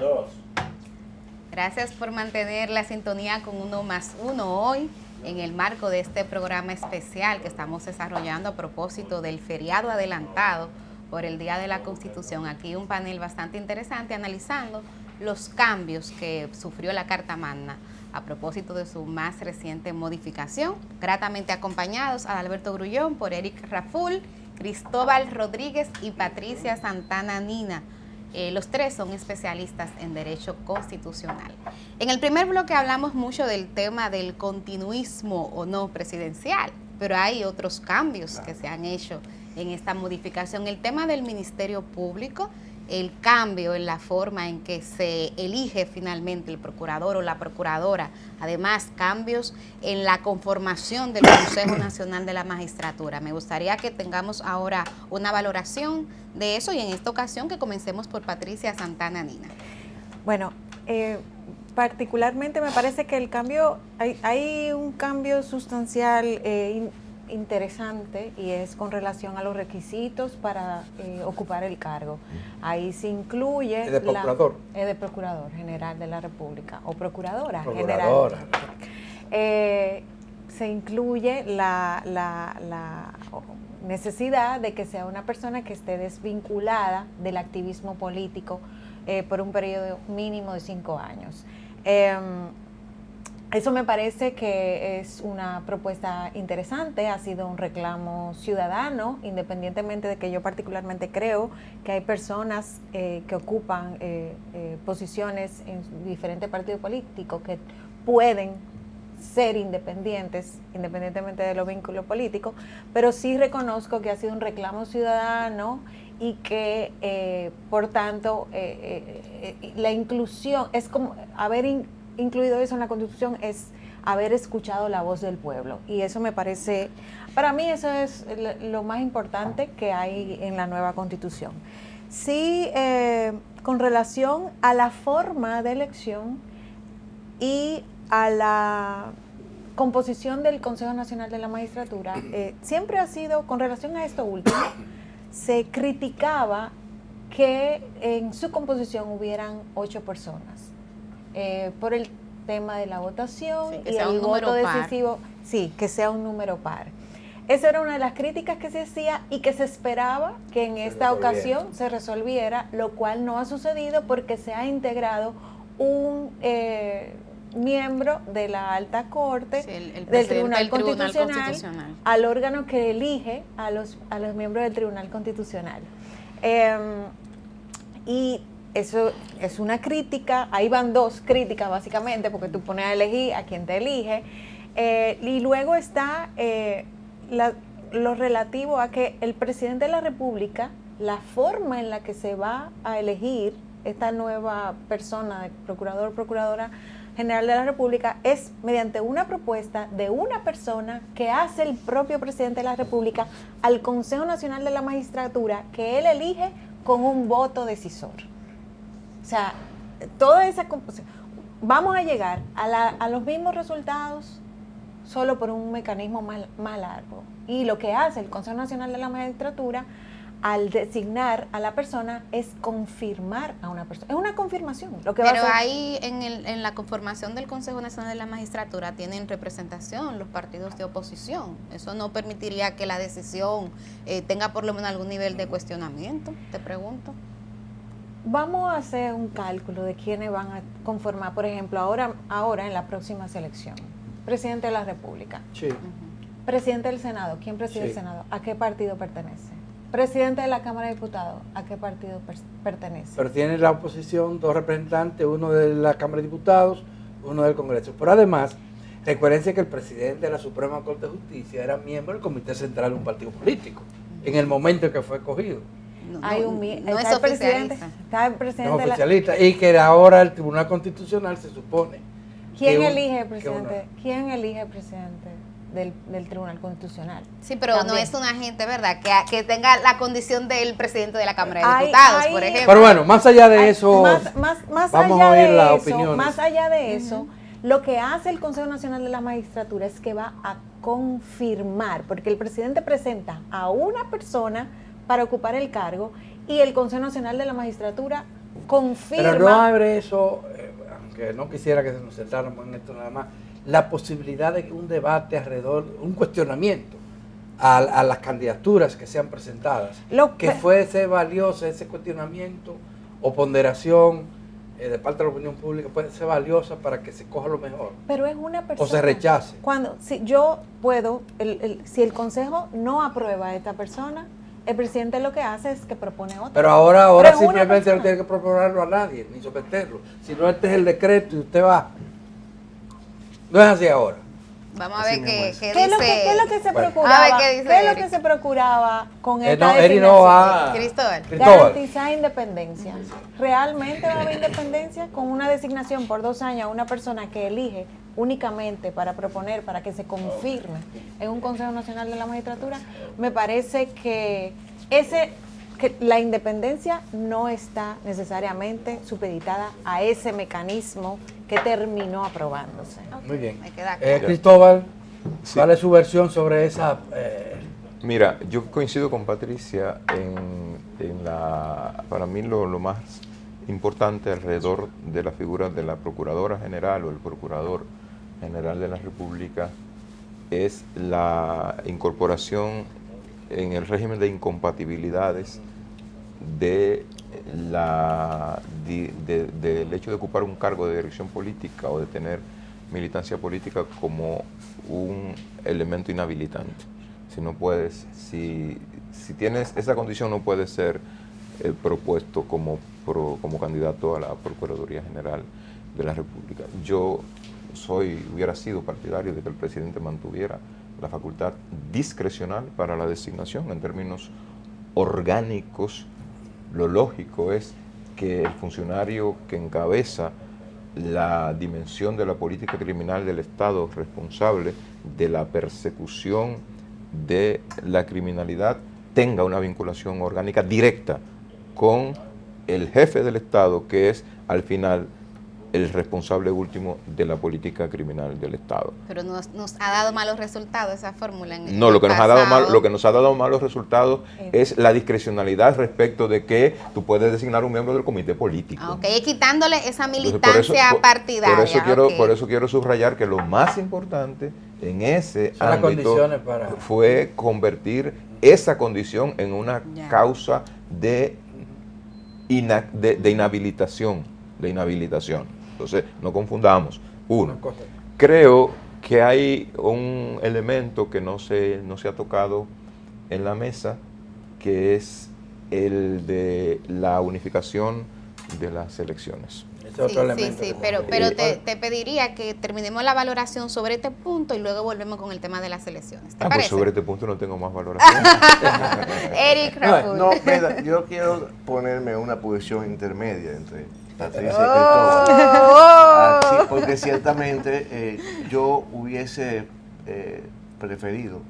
Dos. Gracias por mantener la sintonía con Uno más Uno hoy en el marco de este programa especial que estamos desarrollando a propósito del feriado adelantado por el Día de la Constitución. Aquí un panel bastante interesante analizando los cambios que sufrió la Carta Magna a propósito de su más reciente modificación, gratamente acompañados a Alberto Grullón por Eric Raful, Cristóbal Rodríguez y Patricia Santana Nina. Los tres son especialistas en Derecho Constitucional. En el primer bloque hablamos mucho del tema del continuismo o no presidencial, pero hay otros cambios que se han hecho en esta modificación. El tema del Ministerio Público, el cambio en la forma en que se elige finalmente el procurador o la procuradora, además cambios en la conformación del Consejo Nacional de la Magistratura. Me gustaría que tengamos ahora una valoración de eso y en esta ocasión que comencemos por Patricia Santana Nina. Bueno, particularmente me parece que el cambio, hay un cambio sustancial interesante y es con relación a los requisitos para ocupar el cargo. Ahí se incluye ¿Es de procurador? Es de Procurador General de la República o Procuradora Procuradora. General. Se incluye la necesidad de que sea una persona que esté desvinculada del activismo político por un periodo mínimo de 5 años. Eso me parece que es una propuesta interesante, ha sido un reclamo ciudadano, independientemente de que yo particularmente creo que hay personas que ocupan posiciones en diferentes partidos políticos que pueden ser independientes, independientemente de los vínculos políticos, pero sí reconozco que ha sido un reclamo ciudadano y que, por tanto, la inclusión es como haber incluido eso en la Constitución, es haber escuchado la voz del pueblo, y eso me parece, para mí eso es lo más importante que hay en la nueva Constitución. Sí, con relación a la forma de elección y a la composición del Consejo Nacional de la Magistratura, siempre ha sido, con relación a esto último, se criticaba que en su composición hubieran 8 personas. Por el tema de la votación sí, y el voto decisivo, sí, que sea un número par. Esa era una de las críticas que se hacía y que se esperaba que en esta ocasión se resolviera, lo cual no ha sucedido porque se ha integrado un miembro de la Alta Corte, sí, del Tribunal Constitucional, al órgano que elige a los miembros del Tribunal Constitucional. Y eso es una crítica, ahí van 2 críticas básicamente, porque tú pones a elegir a quien te elige, y luego está lo relativo a que el presidente de la República, la forma en la que se va a elegir esta nueva persona de procurador o procuradora general de la República es mediante una propuesta de una persona que hace el propio presidente de la República al Consejo Nacional de la Magistratura, que él elige con un voto decisor. O sea, toda esa composición, vamos a llegar a los mismos resultados solo por un mecanismo más largo. Y lo que hace el Consejo Nacional de la Magistratura al designar a la persona es confirmar a una persona. Es una confirmación. Lo que pero ahí en la conformación del Consejo Nacional de la Magistratura tienen representación los partidos de oposición. Eso no permitiría que la decisión tenga por lo menos algún nivel de cuestionamiento, te pregunto. Vamos a hacer un cálculo de quiénes van a conformar, por ejemplo, ahora en la próxima selección. Presidente de la República. Sí. Presidente del Senado. ¿Quién preside el Senado? ¿A qué partido pertenece? Presidente de la Cámara de Diputados. ¿A qué partido pertenece? Pero tiene la oposición 2 representantes, uno de la Cámara de Diputados, uno del Congreso. Pero además, recuérdense que el presidente de la Suprema Corte de Justicia era miembro del Comité Central de un partido político, en el momento en que fue escogido. No, Hay no, un no es oficialista. Está el presidente No oficialista. Y que ahora el Tribunal Constitucional se supone. ¿Quién elige presidente? ¿Quién elige presidente del Tribunal Constitucional? Sí, pero También. no es una gente, ¿verdad? Que tenga la condición del presidente de la Cámara de Diputados, por ejemplo. Pero bueno, más allá de eso, más vamos allá a oír de las eso, opiniones. Más allá de eso, lo que hace el Consejo Nacional de la Magistratura es que va a confirmar, porque el presidente presenta a una persona para ocupar el cargo y el Consejo Nacional de la Magistratura confirma... Pero no abre eso, aunque no quisiera que nos centráramos en esto nada más, la posibilidad de un debate alrededor, un cuestionamiento a las candidaturas que sean presentadas, que fuese valioso ese cuestionamiento o ponderación de parte de la opinión pública, puede ser valiosa para que se coja lo mejor. Pero es una persona... O se rechace. Si yo puedo, si el Consejo no aprueba a esta persona, el presidente lo que hace es que propone otra. Pero ahora simplemente no tiene que proponerlo a nadie, ni someterlo. Si no, este es el decreto y usted va. No es así ahora. Vamos a ver qué dice. ¿Qué es lo que se procuraba? A ver qué dice ¿Qué es lo Eric? que se procuraba con esta Cristóbal. Garantizar independencia. ¿Realmente va a haber independencia con una designación por 2 años a una persona que elige únicamente para proponer, para que se confirme en un Consejo Nacional de la Magistratura? Me parece que la independencia no está necesariamente supeditada a ese mecanismo que terminó aprobándose. Muy bien. Claro. Cristóbal, Sí. ¿cuál es su versión sobre esa? Mira, yo coincido con Patricia para mí lo más importante alrededor de la figura de la Procuradora General o el Procurador General de la República es la incorporación en el régimen de incompatibilidades del hecho de ocupar un cargo de dirección política o de tener militancia política como un elemento inhabilitante. Si tienes esa condición, no puedes ser propuesto como candidato a la Procuraduría General de la República. Yo hubiera sido partidario de que el presidente mantuviera la facultad discrecional para la designación en términos orgánicos. Lo lógico es que el funcionario que encabeza la dimensión de la política criminal del Estado, responsable de la persecución de la criminalidad, tenga una vinculación orgánica directa con el jefe del Estado, que es al final el responsable último de la política criminal del Estado. Pero nos ha dado malos resultados esa fórmula en No, el lo que nos ha dado malos resultados Es es la discrecionalidad respecto de que tú puedes designar un miembro del comité político. Ok, quitándole esa Entonces, militancia partidaria. Por eso quiero subrayar que lo más importante en ese Son las ámbito condiciones para... fue convertir esa condición en una causa de inhabilitación. Entonces, no confundamos. Uno, creo que hay un elemento que no se ha tocado en la mesa, que es el de la unificación de las elecciones. Sí, pero te pediría que terminemos la valoración sobre este punto y luego volvemos con el tema de las elecciones. ¿Te parece? Pues sobre este punto no tengo más valoración. Eric Rafful. No, mira, yo quiero ponerme en una posición intermedia entre Patricia y Cristóbal. Sí, porque ciertamente yo hubiese preferido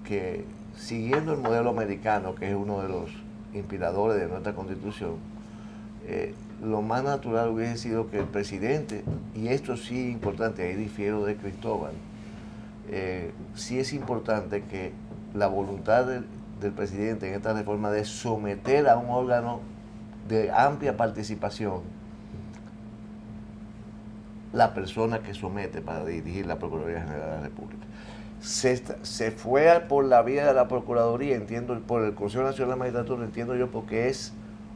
que, siguiendo el modelo americano, que es uno de los inspiradores de nuestra Constitución, lo más natural hubiese sido que el presidente, y esto sí es importante, ahí difiero de Cristóbal, sí es importante que la voluntad del presidente en esta reforma de someter a un órgano de amplia participación la persona que somete para dirigir la Procuraduría General de la República. Se fue por la vía de la Procuraduría, entiendo, por el Consejo Nacional de la Magistratura, entiendo yo, porque es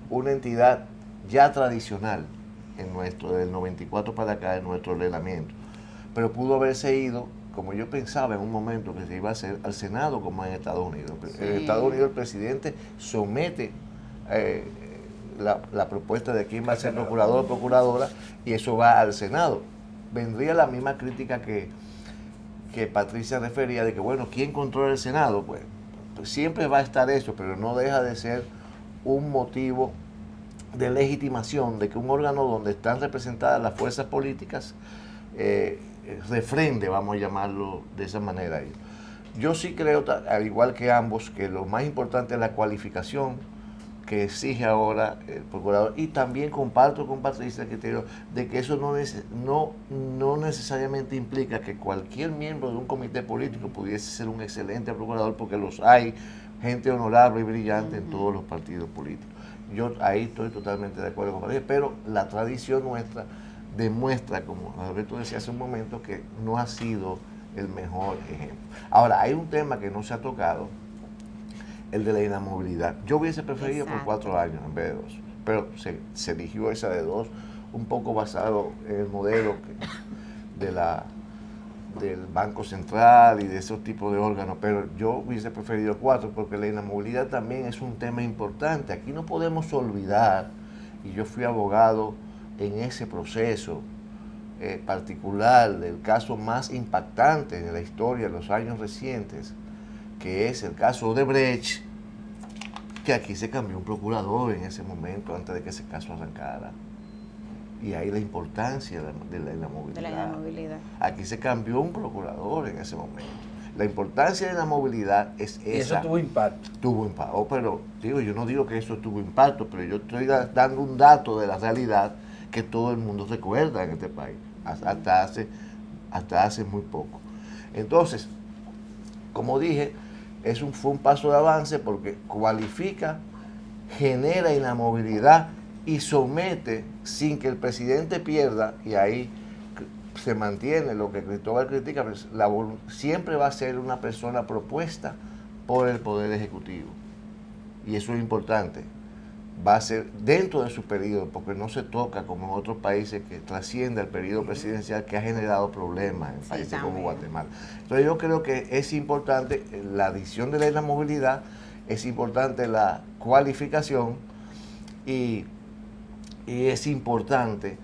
una entidad ya tradicional del 94 para acá, en nuestro ordenamiento. Pero pudo haberse ido, como yo pensaba en un momento, que se iba a hacer al Senado, como en Estados Unidos. Sí. En Estados Unidos el presidente somete la propuesta de quién va a ser procurador o procuradora, y eso va al Senado. Vendría la misma crítica que Patricia refería, de que, bueno, ¿quién controla el Senado? Pues siempre va a estar eso, pero no deja de ser un motivo de legitimación de que un órgano donde están representadas las fuerzas políticas refrende, vamos a llamarlo de esa manera. Yo sí creo, al igual que ambos, que lo más importante es la cualificación que exige ahora el procurador, y también comparto con Patricia el criterio de que eso no necesariamente implica que cualquier miembro de un comité político pudiese ser un excelente procurador, porque los hay, gente honorable y brillante en todos los partidos políticos. yo ahí estoy totalmente de acuerdo con María, pero la tradición nuestra demuestra, como Alberto decía hace un momento, que no ha sido el mejor ejemplo. Ahora, hay un tema que no se ha tocado, el de la inamovilidad. Yo hubiese preferido por 4 años en vez de 2, pero se eligió esa de 2, un poco basado en el modelo del Banco Central y de esos tipos de órganos, pero yo hubiese preferido 4 porque la inamovilidad también es un tema importante. Aquí no podemos olvidar, y yo fui abogado en ese proceso particular del caso más impactante de la historia de los años recientes, que es el caso de Brecht, que aquí se cambió un procurador en ese momento antes de que ese caso arrancara. Y ahí la importancia de la inamovilidad. Aquí se cambió un procurador en ese momento. La importancia de la movilidad es esa. Y eso tuvo impacto. Tuvo impacto, pero yo no digo que eso tuvo impacto, pero yo estoy dando un dato de la realidad que todo el mundo recuerda en este país, hasta hace muy poco. Entonces, como dije, fue un paso de avance porque cualifica, genera inamovilidad y somete sin que el presidente pierda, y ahí se mantiene lo que Cristóbal critica, siempre va a ser una persona propuesta por el Poder Ejecutivo. Y eso es importante. Va a ser dentro de su periodo, porque no se toca como en otros países que trasciende el periodo presidencial, que ha generado problemas en países como Guatemala. Entonces yo creo que es importante la adición de la inamovilidad, es importante la cualificación y es importante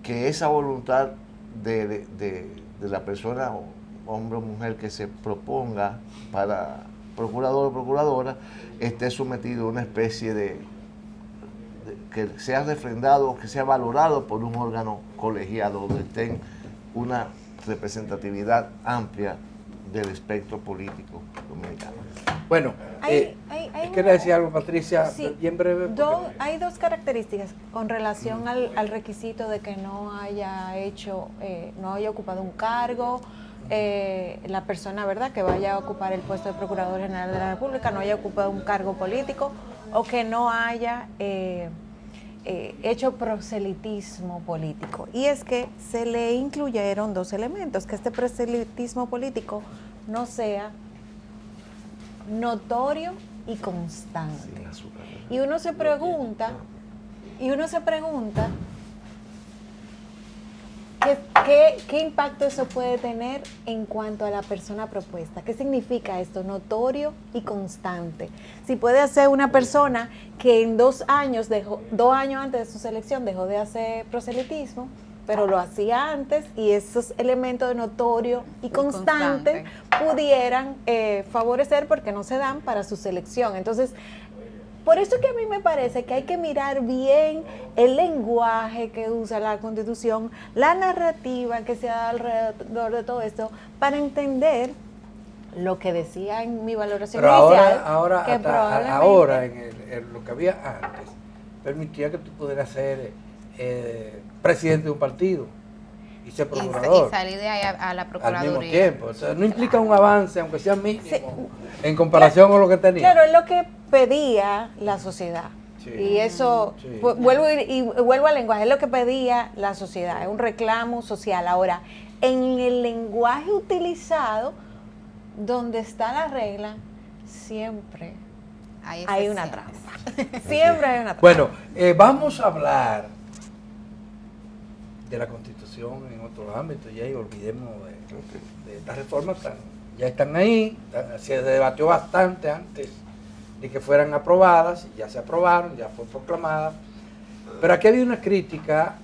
que esa voluntad de la persona, hombre o mujer, que se proponga para procurador o procuradora, esté sometido a una especie de que sea refrendado, que sea valorado por un órgano colegiado donde estén una representatividad amplia del espectro político dominicano. Bueno, ¿quieres decir algo, Patricia? Sí, Bien breve. Hay 2 características con relación al requisito de que no haya ocupado un cargo, la persona, ¿verdad?, que vaya a ocupar el puesto de Procurador General de la República, no haya ocupado un cargo político o que no haya hecho proselitismo político. Y es que se le incluyeron 2 elementos, que este proselitismo político no sea notorio y constante. Y uno se pregunta, ¿qué impacto eso puede tener en cuanto a la persona propuesta? ¿Qué significa esto? Notorio y constante. Si puede ser una persona que en 2 años, 2 años antes de su selección dejó de hacer proselitismo, pero lo hacía antes, y esos elementos de notorio y constante pudieran favorecer porque no se dan para su selección. Entonces, por eso que a mí me parece que hay que mirar bien el lenguaje que usa la Constitución, la narrativa que se da alrededor de todo esto, para entender lo que decía en mi valoración inicial. Ahora en lo que había antes, permitía que tú pudieras ser presidente de un partido y ser procurador. Y salir de ahí a la Procuraduría. Al mismo tiempo. O sea, no implica un avance, aunque sea mínimo, en comparación con lo que tenía. Claro, es lo que pedía la sociedad. Sí. Y eso, vuelvo al lenguaje, es lo que pedía la sociedad, es un reclamo social. Ahora, en el lenguaje utilizado, donde está la regla, siempre hay una trampa. Siempre hay una trampa. Bueno, vamos a hablar de la Constitución en otros ámbitos, y olvidemos de estas reformas, ya están ahí, se debatió bastante antes de que fueran aprobadas, ya se aprobaron, ya fue proclamada, pero aquí había una crítica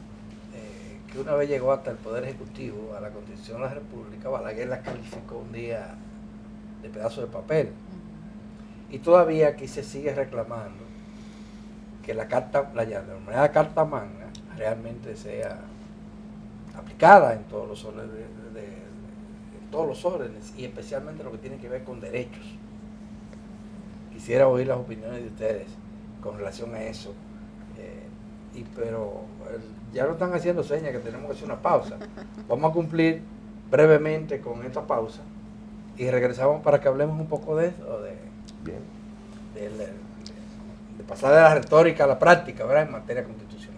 que una vez llegó hasta el Poder Ejecutivo a la Constitución de la República. Balaguer la calificó un día de pedazo de papel, y todavía aquí se sigue reclamando que la denominada Carta Magna realmente sea aplicada en todos los órdenes, y especialmente lo que tiene que ver con derechos. Quisiera oír las opiniones de ustedes con relación a eso, pero ya lo están haciendo señas que tenemos que hacer una pausa. Vamos a cumplir brevemente con esta pausa y regresamos para que hablemos un poco de eso, pasar de la retórica a la práctica, ¿verdad? En materia constitucional.